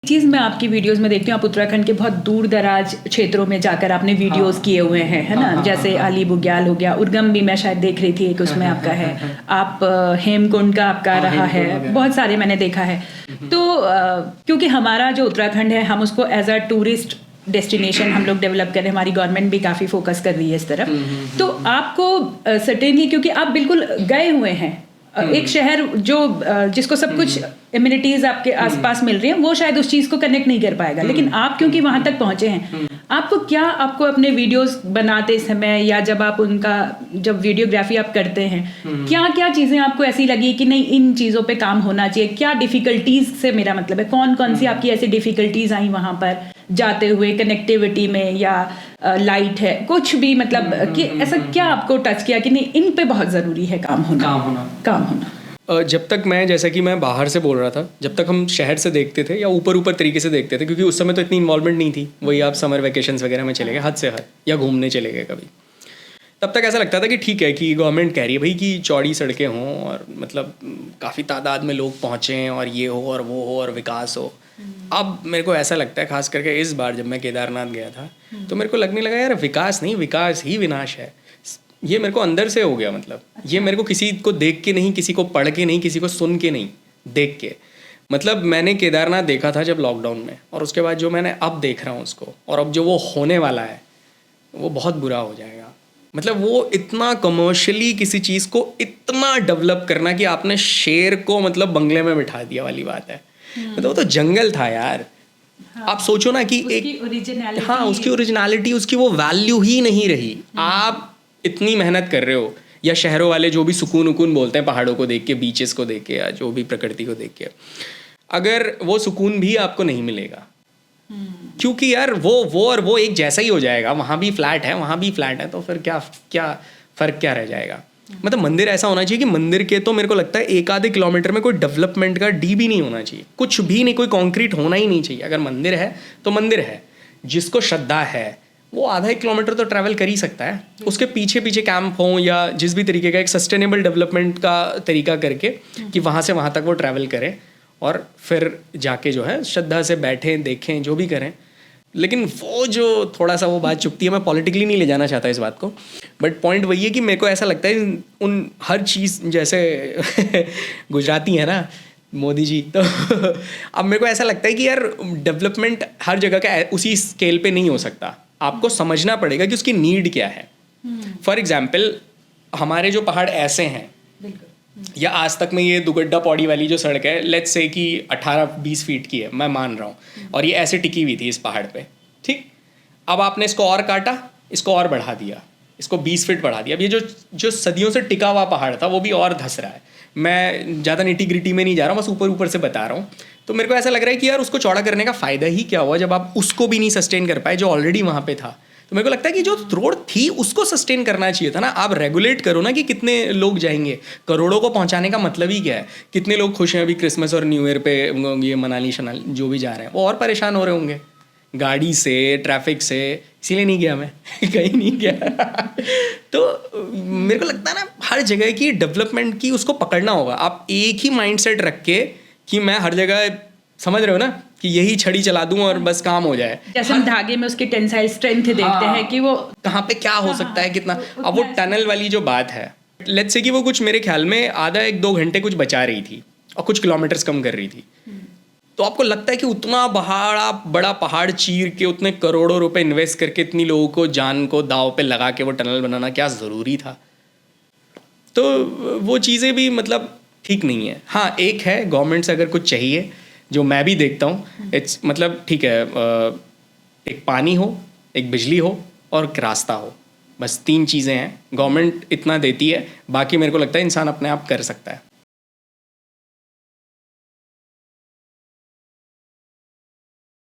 चीज़ मैं आपकी वीडियोस में देखती हूँ, आप उत्तराखंड के बहुत दूर दराज क्षेत्रों में जाकर आपने वीडियोस किए हुए हैं, है ना? जैसे अली बुग्याल हो गया, उर्गम भी मैं शायद देख रही थी एक उसमें आपका है, आप हेमकुंड का आपका रहा है, बहुत सारे मैंने देखा है। तो क्योंकि हमारा जो उत्तराखंड है, हम उसको एज अ टूरिस्ट डेस्टिनेशन हम लोग डेवलप कर रहे हैं, हमारी गवर्नमेंट भी काफ़ी फोकस कर रही है इस तरफ। तो आपको सर्टेनली, क्योंकि आप बिल्कुल गए हुए हैं एक शहर जो जिसको सब कुछ इम्यूनिटीज आपके आसपास मिल रही हैं, वो शायद उस चीज को कनेक्ट नहीं कर पाएगा, लेकिन आप क्योंकि वहां तक पहुंचे हैं, आपको अपने वीडियोस बनाते समय या जब वीडियोग्राफी आप करते हैं, क्या क्या चीजें आपको ऐसी लगी कि नहीं, इन चीजों पे काम होना चाहिए? क्या डिफिकल्टीज से मेरा मतलब है, कौन कौन सी आपकी ऐसी डिफिकल्टीज आई वहां पर जाते हुए, कनेक्टिविटी में या लाइट है, कुछ भी मतलब कि ऐसा क्या आपको टच किया कि नहीं, इन पे बहुत ज़रूरी है काम होना? जब तक मैं, जैसा कि मैं बाहर से बोल रहा था, जब तक हम शहर से देखते थे या ऊपर तरीके से देखते थे, क्योंकि उस समय तो इतनी इन्वॉल्वमेंट नहीं थी, वही आप समर वेकेशंस वगैरह में चले गए हद से हद, या घूमने चले गए कभी, तब तक ऐसा लगता था कि ठीक है कि गवर्नमेंट कह रही है भाई कि चौड़ी सड़कें हों और मतलब काफ़ी तादाद में लोग पहुँचें और ये हो और वो हो और विकास हो। अब मेरे को ऐसा लगता है, खास करके इस बार जब मैं केदारनाथ गया था, तो मेरे को लगने लगा यार विकास नहीं, विकास ही विनाश है। ये मेरे को अंदर से हो गया, मतलब ये मेरे को किसी को देख के नहीं, किसी को पढ़ के नहीं, किसी को सुन के नहीं, देख के। मतलब मैंने केदारनाथ देखा था जब लॉकडाउन में, और उसके बाद जो मैंने अब देख रहा हूँ उसको, और अब जो वो होने वाला है वो बहुत बुरा हो जाएगा। मतलब वो इतना कमर्शियली किसी चीज़ को इतना डेवलप करना कि आपने शेर को मतलब बंगले में बिठा दिया वाली बात है। मतलब वो तो जंगल था यार। आप सोचो ना कि उसकी ओरिजिनलिटी, उसकी वो वैल्यू ही नहीं रही। आप इतनी मेहनत कर रहे हो, या शहरों वाले जो भी सुकून बोलते हैं पहाड़ों को देख के, बीचेस को देख के, या जो भी प्रकृति को देख के, अगर वो सुकून भी आपको नहीं मिलेगा, क्योंकि यार वो एक जैसा ही हो जाएगा। वहाँ भी फ्लैट है, वहाँ भी फ्लैट है, तो फिर क्या फ़र्क क्या रह जाएगा? मतलब मंदिर ऐसा होना चाहिए कि मंदिर के तो मेरे को लगता है 1-आधे किलोमीटर में कोई डेवलपमेंट का डी भी नहीं होना चाहिए, कुछ भी नहीं, कोई कंक्रीट होना ही नहीं चाहिए। अगर मंदिर है तो मंदिर है, जिसको श्रद्धा है वो आधा 1 किलोमीटर तो ट्रैवल कर ही सकता है। उसके पीछे कैंप हो या जिस भी तरीके का एक सस्टेनेबल डेवलपमेंट का तरीका करके कि वहाँ से वहाँ तक वो ट्रैवल करें, और फिर जाके जो है श्रद्धा से बैठें, देखें, जो भी करें। लेकिन वो जो थोड़ा सा वो बात चुभती है, मैं पॉलिटिकली नहीं ले जाना चाहता इस बात को, बट पॉइंट वही है कि मेरे को ऐसा लगता है उन हर चीज़, जैसे गुजराती है ना मोदी जी, तो अब मेरे को ऐसा लगता है कि यार डेवलपमेंट हर जगह का उसी स्केल पे नहीं हो सकता। आपको समझना पड़ेगा कि उसकी नीड क्या है। फॉर एग्जाम्पल, हमारे जो पहाड़ ऐसे हैं, या आज तक में ये दुगड्डा पौड़ी वाली जो सड़क है, लेट्स से कि 18-20 फीट की है, मैं मान रहा हूँ, और ये ऐसे टिकी हुई थी इस पहाड़ पे, ठीक। अब आपने इसको और काटा, इसको और बढ़ा दिया, इसको 20 फीट बढ़ा दिया। अब ये जो सदियों से टिका हुआ पहाड़ था वो भी और धंस रहा है। मैं ज़्यादा निटी-ग्रिटी में नहीं जा रहा हूँ, बस ऊपर से बता रहा हूँ। तो मेरे को ऐसा लग रहा है कि यार उसको चौड़ा करने का फ़ायदा ही क्या हुआ जब आप उसको भी नहीं सस्टेन कर पाए जो ऑलरेडी वहाँ पे था। तो मेरे को लगता है कि जो रोड थी उसको सस्टेन करना चाहिए था ना। आप रेगुलेट करो ना कि कितने लोग जाएंगे, करोड़ों को पहुंचाने का मतलब ही क्या है? कितने लोग खुश हैं अभी क्रिसमस और न्यू ईयर पे, ये मनाली शनाली जो भी जा रहे हैं वो और परेशान हो रहे होंगे गाड़ी से, ट्रैफिक से, इसीलिए नहीं गया मैं कहीं नहीं गया। तो मेरे को लगता है ना हर जगह की डेवलपमेंट की उसको पकड़ना होगा। आप एक ही माइंडसेट रख के कि मैं हर जगह, समझ रहे हो ना, कि यही छड़ी चला दूं और बस काम हो जाए। जैसे हम धागे में उसकी टेंसाइल स्ट्रेंथ देखते हैं कि वो कहाँ पे क्या हो सकता है, कितना। अब वो टनल वाली जो बात है, लेट्स से कि वो कुछ मेरे ख्याल में आधा 1-2 घंटे कुछ बचा रही थी और कुछ किलोमीटर्स कम कर रही थी। तो आपको लगता है कि उतना बड़ा पहाड़ चीर के, उतने करोड़ों रुपए इन्वेस्ट करके, इतनी लोगों को जान को दाव पे लगा के वो टनल बनाना क्या ज़रूरी था? तो वो चीज़ें भी मतलब ठीक नहीं है। हाँ, एक है, गवर्नमेंट से अगर कुछ चाहिए, जो मैं भी देखता हूँ, इट्स मतलब ठीक है, एक पानी हो, एक बिजली हो और एक रास्ता हो, बस 3 चीज़ें हैं। गवर्नमेंट इतना देती है, बाकी मेरे को लगता है इंसान अपने आप कर सकता है।